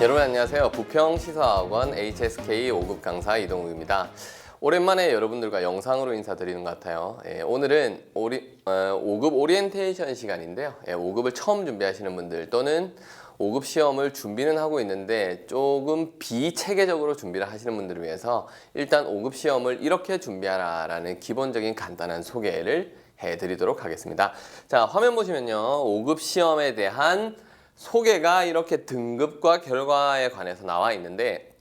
여러분 안녕하세요. 부평시사학원 HSK 5급 강사 이동욱입니다. 오랜만에 여러분들과 영상으로 인사드리는 것 같아요. 오늘은 5급 오리엔테이션 시간인데요. 5급을 처음 준비하시는 분들 또는 5급 시험을 준비는 하고 있는데 조금 비체계적으로 준비를 하시는 분들을 위해서 일단 5급 시험을 이렇게 준비하라 라는 기본적인 간단한 소개를 해드리도록 하겠습니다. 자, 화면 보시면요. 5급 시험에 대한 소개가 이렇게 등급과 결과에 관해서 나와 있는데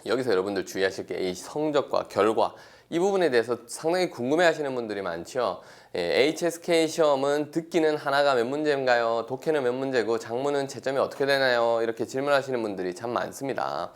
여기서 여러분들 주의하실 게 이 성적과 결과 이 부분에 대해서 상당히 궁금해 하시는 분들이 많죠. HSK 시험은 듣기는 하나가 몇 문제인가요? 독해는 몇 문제고 작문은 채점이 어떻게 되나요? 이렇게 질문하시는 분들이 참 많습니다.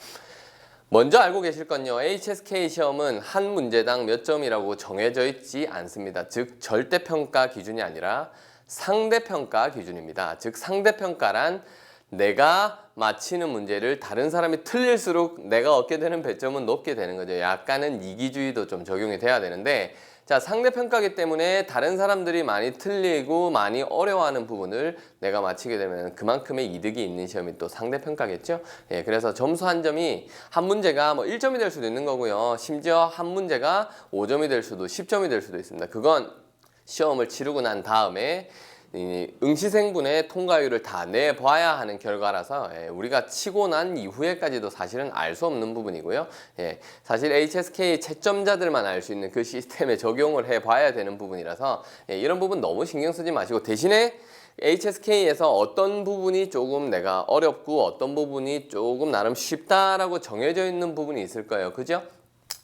먼저 알고 계실 건요. HSK 시험은 한 문제당 몇 점이라고 정해져 있지 않습니다. 즉 절대평가 기준이 아니라 상대평가 기준입니다. 즉 상대평가란 내가 맞히는 문제를 다른 사람이 틀릴수록 내가 얻게 되는 배점은 높게 되는 거죠. 약간은 이기주의도 좀 적용이 돼야 되는데 자, 상대평가기 때문에 다른 사람들이 많이 틀리고 많이 어려워하는 부분을 내가 맞히게 되면 그만큼의 이득이 있는 시험이 또 상대평가겠죠. 그래서 점수 한 점이 한 문제가 뭐 1점이 될 수도 있는 거고요. 심지어 한 문제가 5점이 될 수도 10점이 될 수도 있습니다. 그건 시험을 치르고 난 다음에 응시생분의 통과율을 다 내봐야 하는 결과라서 우리가 치고 난 이후에까지도 사실은 알 수 없는 부분이고요. 사실 HSK 채점자들만 알 수 있는 그 시스템에 적용을 해봐야 되는 부분이라서 이런 부분 너무 신경 쓰지 마시고 대신에 HSK에서 어떤 부분이 조금 내가 어렵고 어떤 부분이 조금 나름 쉽다라고 정해져 있는 부분이 있을 거예요. 그죠?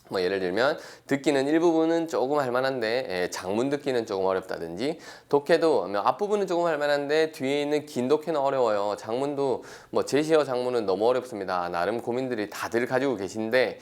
뭐 예를 들면 듣기는 일부분은 조금 할만한데 장문 듣기는 조금 어렵다든지 독해도 앞부분은 조금 할만한데 뒤에 있는 긴 독해는 어려워요. 장문도 뭐 제시어 장문은 너무 어렵습니다. 나름 고민들이 다들 가지고 계신데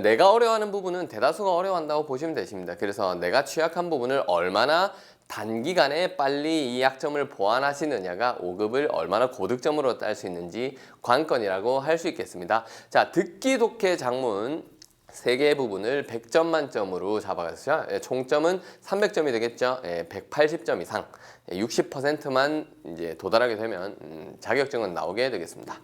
내가 어려워하는 부분은 대다수가 어려워한다고 보시면 되십니다. 그래서 내가 취약한 부분을 얼마나 단기간에 빨리 이 약점을 보완하시느냐가 5급을 얼마나 고득점으로 딸 수 있는지 관건이라고 할 수 있겠습니다. 자, 듣기, 독해, 장문 세 개의 부분을 100점 만점으로 잡아가서 총점은 300점이 되겠죠. 180점 이상, 60%만 이제 도달하게 되면 자격증은 나오게 되겠습니다.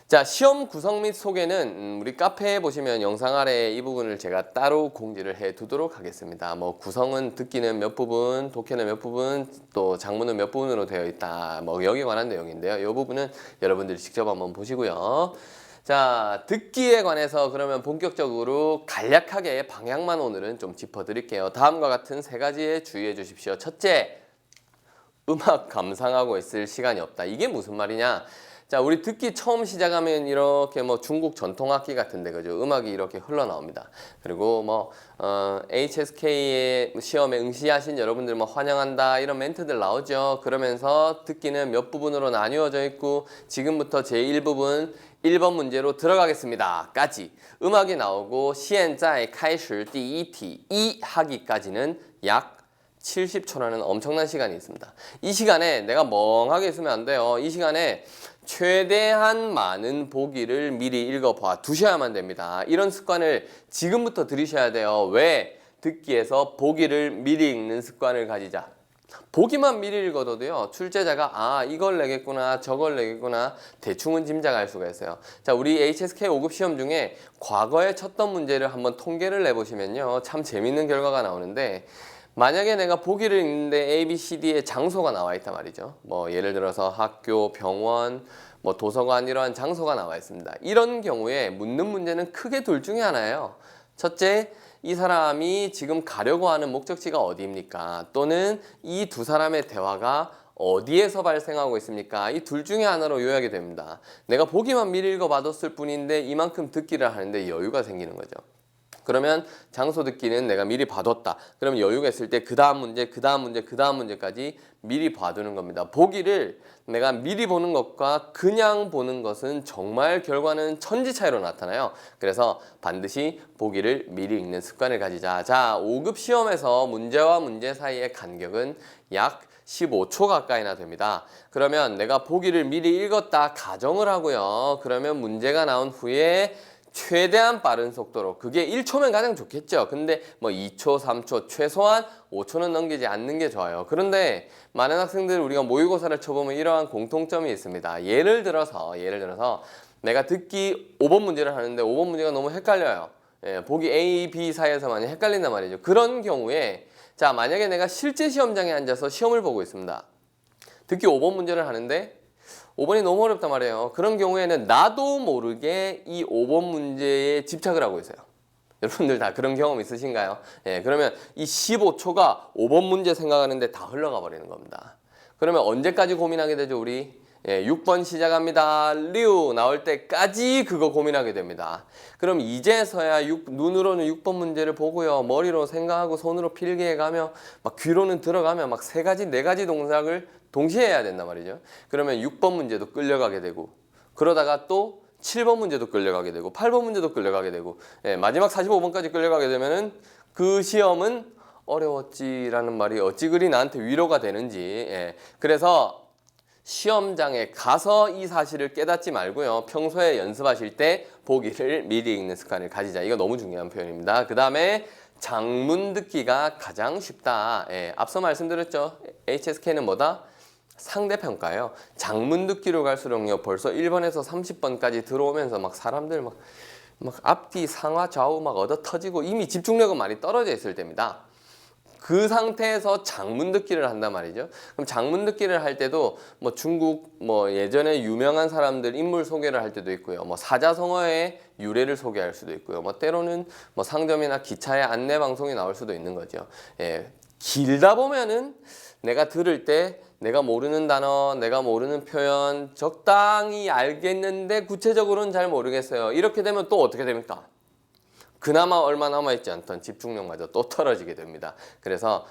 자, 시험 구성 및 소개는 우리 카페에 보시면 영상 아래 이 부분을 제가 따로 공지를 해 두도록 하겠습니다. 뭐 구성은 듣기는 몇 부분, 독해는 몇 부분, 또 장문은 몇 부분으로 되어 있다. 뭐 여기에 관한 내용인데요. 이 부분은 여러분들이 직접 한번 보시고요. 자, 듣기에 관해서 그러면 본격적으로 간략하게 방향만 오늘은 좀 짚어드릴게요. 다음과 같은 세 가지에 주의해 주십시오. 첫째, 음악 감상하고 있을 시간이 없다. 이게 무슨 말이냐? 자, 우리 듣기 처음 시작하면 이렇게 뭐 중국 전통악기 같은데 그죠? 음악이 이렇게 흘러나옵니다. 그리고 뭐 HSK의 시험에 응시하신 여러분들 뭐 환영한다 이런 멘트들 나오죠. 그러면서 듣기는 몇 부분으로 나뉘어져 있고 지금부터 제1부분 1번 문제로 들어가겠습니다. 까지 음악이 나오고 现在开始第一题 이 하기까지는 약 70초라는 엄청난 시간이 있습니다. 이 시간에 내가 멍하게 있으면 안 돼요. 이 시간에 최대한 많은 보기를 미리 읽어봐 두셔야만 됩니다. 이런 습관을 지금부터 들이셔야 돼요. 왜? 듣기에서 보기를 미리 읽는 습관을 가지자. 보기만 미리 읽어도 돼요. 출제자가 이걸 내겠구나 저걸 내겠구나 대충은 짐작할 수가 있어요. 자, 우리 HSK 5급 시험 중에 과거에 쳤던 문제를 한번 통계를 내보시면요. 참 재밌는 결과가 나오는데 만약에 내가 보기를 읽는데 A, B, C, D의 장소가 나와 있단 말이죠. 뭐 예를 들어서 학교, 병원, 뭐 도서관 이러한 장소가 나와 있습니다. 이런 경우에 묻는 문제는 크게 둘 중에 하나예요. 첫째, 이 사람이 지금 가려고 하는 목적지가 어디입니까? 또는 이 두 사람의 대화가 어디에서 발생하고 있습니까? 이 둘 중에 하나로 요약이 됩니다. 내가 보기만 미리 읽어봐뒀을 뿐인데 이만큼 듣기를 하는데 여유가 생기는 거죠. 그러면 장소 듣기는 내가 미리 봐뒀다. 그럼 여유가 있을 때 그 다음 문제, 그 다음 문제, 그 다음 문제까지 미리 봐두는 겁니다. 보기를 내가 미리 보는 것과 그냥 보는 것은 정말 결과는 천지 차이로 나타나요. 그래서 반드시 보기를 미리 읽는 습관을 가지자. 자, 5급 시험에서 문제와 문제 사이의 간격은 약 15초 가까이나 됩니다. 그러면 내가 보기를 미리 읽었다 가정을 하고요. 그러면 문제가 나온 후에 최대한 빠른 속도로 그게 1초면 가장 좋겠죠. 근데 뭐 2초, 3초, 최소한 5초는 넘기지 않는 게 좋아요. 그런데 많은 학생들 우리가 모의고사를 쳐보면 이러한 공통점이 있습니다. 예를 들어서 내가 듣기 5번 문제를 하는데 5번 문제가 너무 헷갈려요. 예, 보기 A, B 사이에서 많이 헷갈린단 말이죠. 그런 경우에 자, 만약에 내가 실제 시험장에 앉아서 시험을 보고 있습니다. 듣기 5번 문제를 하는데 5번이 너무 어렵단 말이에요. 그런 경우에는 나도 모르게 이 5번 문제에 집착을 하고 있어요. 여러분들 다 그런 경험 있으신가요? 예, 그러면 이 15초가 5번 문제 생각하는데 다 흘러가 버리는 겁니다. 그러면 언제까지 고민하게 되죠, 우리? 예, 6번 시작합니다. 류 나올 때까지 그거 고민하게 됩니다. 그럼 이제서야 눈으로는 6번 문제를 보고요. 머리로 생각하고 손으로 필기해가며 막 귀로는 들어가며 막 3가지, 4가지 동작을 동시에 해야 된단 말이죠. 그러면 6번 문제도 끌려가게 되고 그러다가 또 7번 문제도 끌려가게 되고 8번 문제도 끌려가게 되고 예, 마지막 45번까지 끌려가게 되면은 그 시험은 어려웠지라는 말이 어찌 그리 나한테 위로가 되는지. 예, 그래서 시험장에 가서 이 사실을 깨닫지 말고요. 평소에 연습하실 때 보기를 미리 읽는 습관을 가지자. 이거 너무 중요한 표현입니다. 그 다음에 장문 듣기가 가장 쉽다. 예, 앞서 말씀드렸죠. HSK는 뭐다? 상대평가예요. 장문 듣기로 갈수록요. 벌써 1번에서 30번까지 들어오면서 막 사람들 막 앞뒤 상하 좌우 막 얻어 터지고 이미 집중력은 많이 떨어져 있을 때입니다. 그 상태에서 장문 듣기를 한단 말이죠. 그럼 장문 듣기를 할 때도 뭐 중국 뭐 예전에 유명한 사람들 인물 소개를 할 때도 있고요. 뭐 사자성어의 유래를 소개할 수도 있고요. 뭐 때로는 뭐 상점이나 기차의 안내 방송이 나올 수도 있는 거죠. 예. 길다 보면은 내가 들을 때 내가 모르는 단어, 내가 모르는 표현 적당히 알겠는데 구체적으로는 잘 모르겠어요. 이렇게 되면 또 어떻게 됩니까? 그나마 얼마 남아있지 않던 집중력마저 또 떨어지게 됩니다. 그래서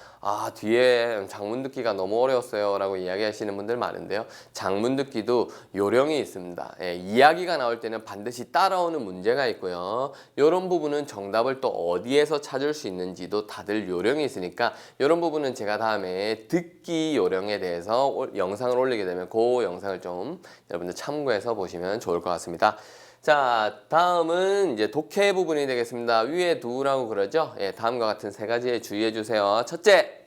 뒤에 장문 듣기가 너무 어려웠어요 라고 이야기하시는 분들 많은데요. 장문 듣기도 요령이 있습니다. 예, 이야기가 나올 때는 반드시 따라오는 문제가 있고요. 이런 부분은 정답을 또 어디에서 찾을 수 있는지도 다들 요령이 있으니까 이런 부분은 제가 다음에 듣기 요령에 대해서 영상을 올리게 되면 그 영상을 좀 여러분들 참고해서 보시면 좋을 것 같습니다. 자, 다음은 이제 독해 부분이 되겠습니다. 위에 두라고 그러죠? 예, 다음과 같은 3가지에 주의해 주세요. 첫째,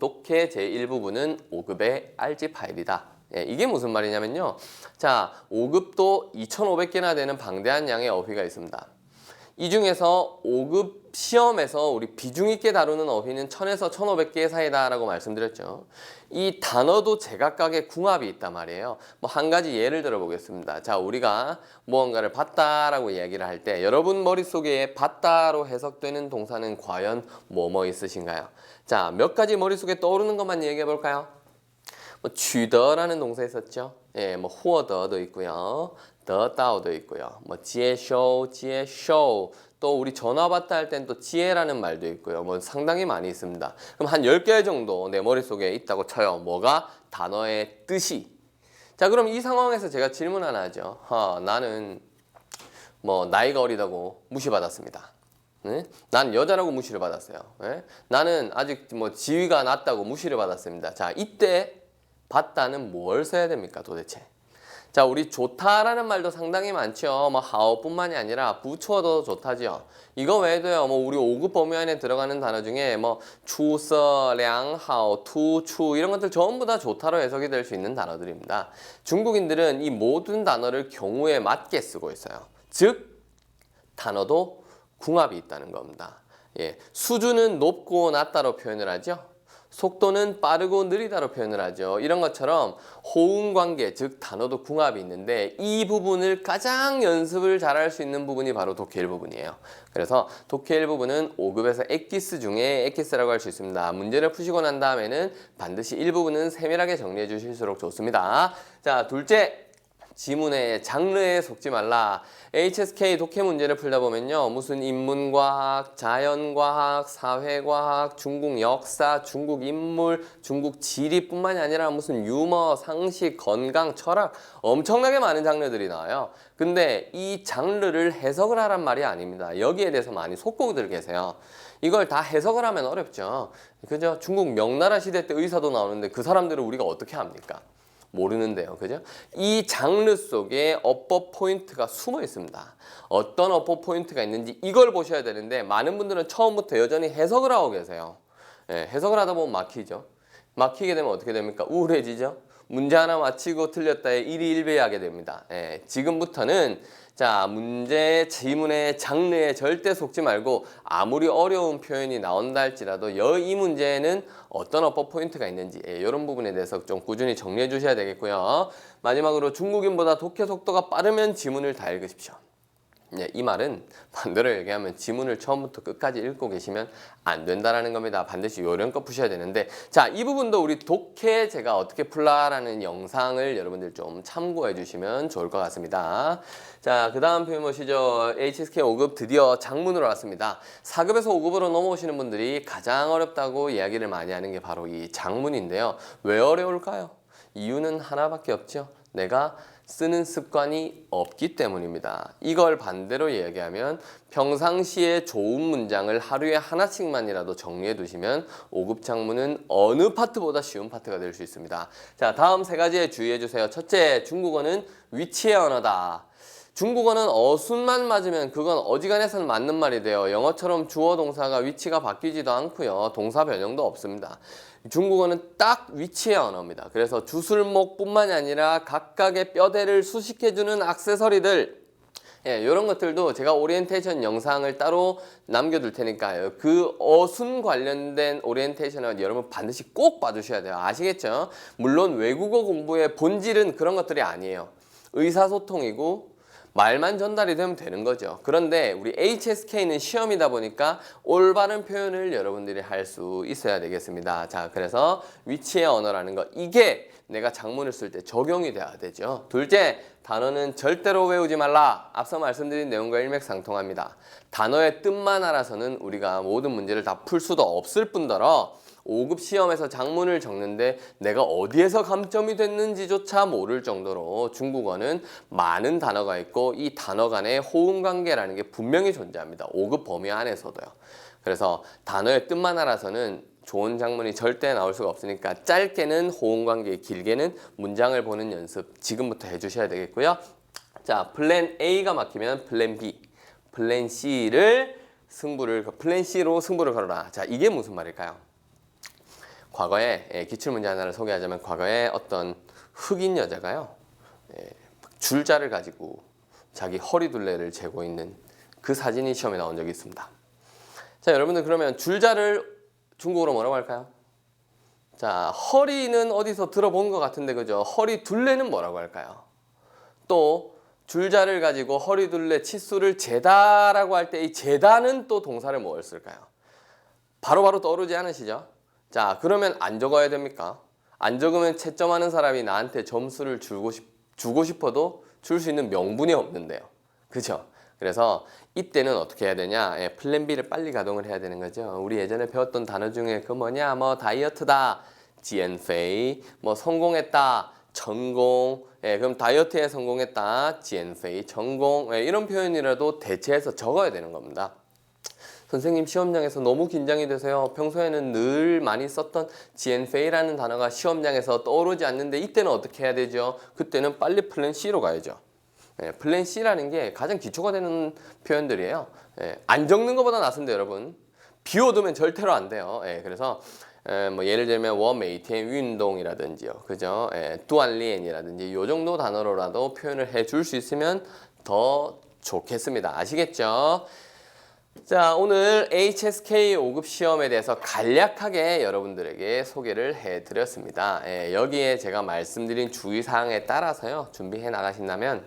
독해 제1부분은 5급의 알지 파일이다. 예, 이게 무슨 말이냐면요. 자, 5급도 2,500개나 되는 방대한 양의 어휘가 있습니다. 이 중에서 5급 시험에서 우리 비중 있게 다루는 어휘는 1000에서 1500개 사이다라고 말씀드렸죠. 이 단어도 제각각의 궁합이 있단 말이에요. 뭐 한 가지 예를 들어 보겠습니다. 자, 우리가 무언가를 봤다라고 이야기를 할 때 여러분 머릿속에 봤다로 해석되는 동사는 과연 뭐뭐 있으신가요? 자, 몇 가지 머릿속에 떠오르는 것만 얘기해 볼까요? 뭐 취더라는 동사 있었죠. 예, 뭐 후어더도 있고요. 더다오도 있고요. 뭐 지에쇼, 지에쇼. 또 우리 전화 받다 할 땐 또 지혜라는 말도 있고요. 뭐 상당히 많이 있습니다. 그럼 한 10개 정도 내 머릿속에 있다고 쳐요. 뭐가? 단어의 뜻이. 자, 그럼 이 상황에서 제가 질문 하나 하죠. 나는 뭐 나이가 어리다고 무시받았습니다. 네? 난 여자라고 무시를 받았어요. 네? 나는 아직 뭐 지위가 낮다고 무시를 받았습니다. 자, 이때 받다는 뭘 써야 됩니까, 도대체? 자, 우리 좋다라는 말도 상당히 많죠. 뭐 하오뿐만이 아니라 부추어도 좋다죠. 이거 외에도요. 뭐 우리 5급 범위 안에 들어가는 단어 중에 뭐 추서, 량하오, 투, 추 이런 것들 전부 다 좋다로 해석이 될 수 있는 단어들입니다. 중국인들은 이 모든 단어를 경우에 맞게 쓰고 있어요. 즉 단어도 궁합이 있다는 겁니다. 예, 수준은 높고 낮다로 표현을 하죠. 속도는 빠르고 느리다로 표현을 하죠. 이런 것처럼 호응관계, 즉 단어도 궁합이 있는데 이 부분을 가장 연습을 잘할 수 있는 부분이 바로 독해 1부분이에요. 그래서 독해 1부분은 5급에서 엑기스 중에 엑기스라고 할 수 있습니다. 문제를 푸시고 난 다음에는 반드시 1부분은 세밀하게 정리해 주실수록 좋습니다. 자, 둘째. 지문의 장르에 속지 말라. HSK 독해 문제를 풀다 보면요. 무슨 인문과학, 자연과학, 사회과학, 중국 역사, 중국 인물, 중국 지리뿐만이 아니라 무슨 유머, 상식, 건강, 철학 엄청나게 많은 장르들이 나와요. 근데 이 장르를 해석을 하란 말이 아닙니다. 여기에 대해서 많이 속고들 계세요. 이걸 다 해석을 하면 어렵죠. 그죠? 중국 명나라 시대 때 의사도 나오는데 그 사람들을 우리가 어떻게 합니까? 모르는데요. 그죠? 이 장르 속에 어법 포인트가 숨어 있습니다. 어떤 어법 포인트가 있는지 이걸 보셔야 되는데 많은 분들은 처음부터 여전히 해석을 하고 계세요. 예, 해석을 하다 보면 막히죠. 막히게 되면 어떻게 됩니까? 우울해지죠. 문제 하나 맞히고 틀렸다에 일희일비하게 됩니다. 지금부터는 자, 문제 지문의 장르에 절대 속지 말고 아무리 어려운 표현이 나온다 할지라도 이 문제에는 어떤 어법 포인트가 있는지 이런 부분에 대해서 좀 꾸준히 정리해 주셔야 되겠고요. 마지막으로 중국인보다 독해 속도가 빠르면 지문을 다 읽으십시오. 이 말은 반대로 얘기하면 지문을 처음부터 끝까지 읽고 계시면 안 된다라는 겁니다. 반드시 요령껏 푸셔야 되는데 자, 이 부분도 우리 독해 제가 어떻게 풀라라는 영상을 여러분들 좀 참고해 주시면 좋을 것 같습니다. 자, 그 다음 표현 보시죠. HSK 5급 드디어 장문으로 왔습니다. 4급에서 5급으로 넘어오시는 분들이 가장 어렵다고 이야기를 많이 하는 게 바로 이 장문인데요. 왜 어려울까요? 이유는 하나밖에 없죠. 내가 쓰는 습관이 없기 때문입니다. 이걸 반대로 이야기하면 평상시에 좋은 문장을 하루에 하나씩만이라도 정리해 두시면 5급 장문은 어느 파트보다 쉬운 파트가 될 수 있습니다. 자, 다음 세 가지에 주의해 주세요. 첫째, 중국어는 위치의 언어다. 중국어는 어순만 맞으면 그건 어지간해서는 맞는 말이 돼요. 영어처럼 주어 동사가 위치가 바뀌지도 않고요. 동사 변형도 없습니다. 중국어는 딱 위치의 언어입니다. 그래서 주술목뿐만이 아니라 각각의 뼈대를 수식해주는 액세서리들 이런 것들도 제가 오리엔테이션 영상을 따로 남겨둘 테니까요. 그 어순 관련된 오리엔테이션은 여러분 반드시 꼭 봐주셔야 돼요. 아시겠죠? 물론 외국어 공부의 본질은 그런 것들이 아니에요. 의사소통이고 말만 전달이 되면 되는 거죠. 그런데 우리 HSK는 시험이다 보니까 올바른 표현을 여러분들이 할 수 있어야 되겠습니다. 자, 그래서 위치의 언어라는 거, 이게 내가 장문을 쓸 때 적용이 돼야 되죠. 둘째, 단어는 절대로 외우지 말라. 앞서 말씀드린 내용과 일맥상통합니다. 단어의 뜻만 알아서는 우리가 모든 문제를 다 풀 수도 없을 뿐더러 5급 시험에서 장문을 적는데 내가 어디에서 감점이 됐는지조차 모를 정도로 중국어는 많은 단어가 있고 이 단어 간의 호응 관계라는 게 분명히 존재합니다. 5급 범위 안에서도요. 그래서 단어의 뜻만 알아서는 좋은 장문이 절대 나올 수가 없으니까 짧게는 호응 관계, 길게는 문장을 보는 연습 지금부터 해주셔야 되겠고요. 자, 플랜 A가 막히면 플랜 B, 플랜 C를 플랜 C로 승부를 걸어라. 자, 이게 무슨 말일까요? 과거에 기출문제 하나를 소개하자면 과거에 어떤 흑인 여자가요 줄자를 가지고 자기 허리둘레를 재고 있는 그 사진이 시험에 나온 적이 있습니다. 자, 여러분들 그러면 줄자를 중국어로 뭐라고 할까요? 자, 허리는 어디서 들어본 것 같은데 그죠? 허리둘레는 뭐라고 할까요? 또 줄자를 가지고 허리둘레 치수를 재다라고 할 때 이 재다는 또 동사를 뭘 쓸까요? 바로바로 떠오르지 않으시죠? 자, 그러면 안 적어야 됩니까? 안 적으면 채점하는 사람이 나한테 점수를 주고 싶어도 줄 수 있는 명분이 없는데요. 그죠? 그래서 이때는 어떻게 해야 되냐? 플랜 B를 빨리 가동을 해야 되는 거죠. 우리 예전에 배웠던 단어 중에 그 뭐냐? 뭐 다이어트다, 지엔페이, 뭐 성공했다, 전공. 그럼 다이어트에 성공했다, 지엔페이, 전공. 이런 표현이라도 대체해서 적어야 되는 겁니다. 선생님 시험장에서 너무 긴장이 되세요. 평소에는 늘 많이 썼던 지엔페이라는 단어가 시험장에서 떠오르지 않는데 이때는 어떻게 해야 되죠? 그때는 빨리 플랜 C로 가야죠. 플랜 C라는 게 가장 기초가 되는 표현들이에요. 안 적는 것보다 낫습니다, 여러분. 비워두면 절대로 안 돼요. 그래서 뭐 예를 들면 워메이티엔 운동이라든지요, 그죠? 뚜알리엔이라든지 요 정도 단어로라도 표현을 해줄 수 있으면 더 좋겠습니다. 아시겠죠? 자, 오늘 HSK 5급 시험에 대해서 간략하게 여러분들에게 소개를 해드렸습니다. 여기에 제가 말씀드린 주의사항에 따라서요 준비해 나가신다면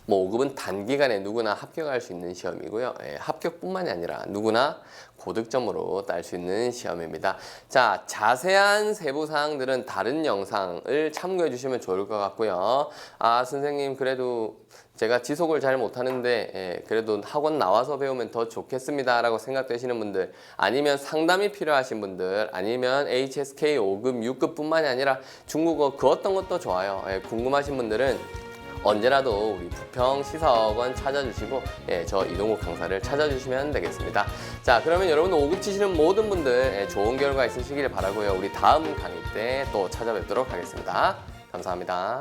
뭐 5급은 단기간에 누구나 합격할 수 있는 시험이고요. 합격뿐만이 아니라 누구나 고득점으로 딸 수 있는 시험입니다. 자, 자세한 세부 사항들은 다른 영상을 참고해 주시면 좋을 것 같고요. 아, 선생님 그래도 제가 지속을 잘 못하는데 그래도 학원 나와서 배우면 더 좋겠습니다 라고 생각되시는 분들, 아니면 상담이 필요하신 분들, 아니면 HSK 5급, 6급 뿐만이 아니라 중국어 그 어떤 것도 좋아요. 궁금하신 분들은 언제라도 우리 부평시사학원 찾아주시고 저 이동욱 강사를 찾아주시면 되겠습니다. 자, 그러면 여러분 5급 치시는 모든 분들 좋은 결과 있으시길 바라고요. 우리 다음 강의 때 또 찾아뵙도록 하겠습니다. 감사합니다.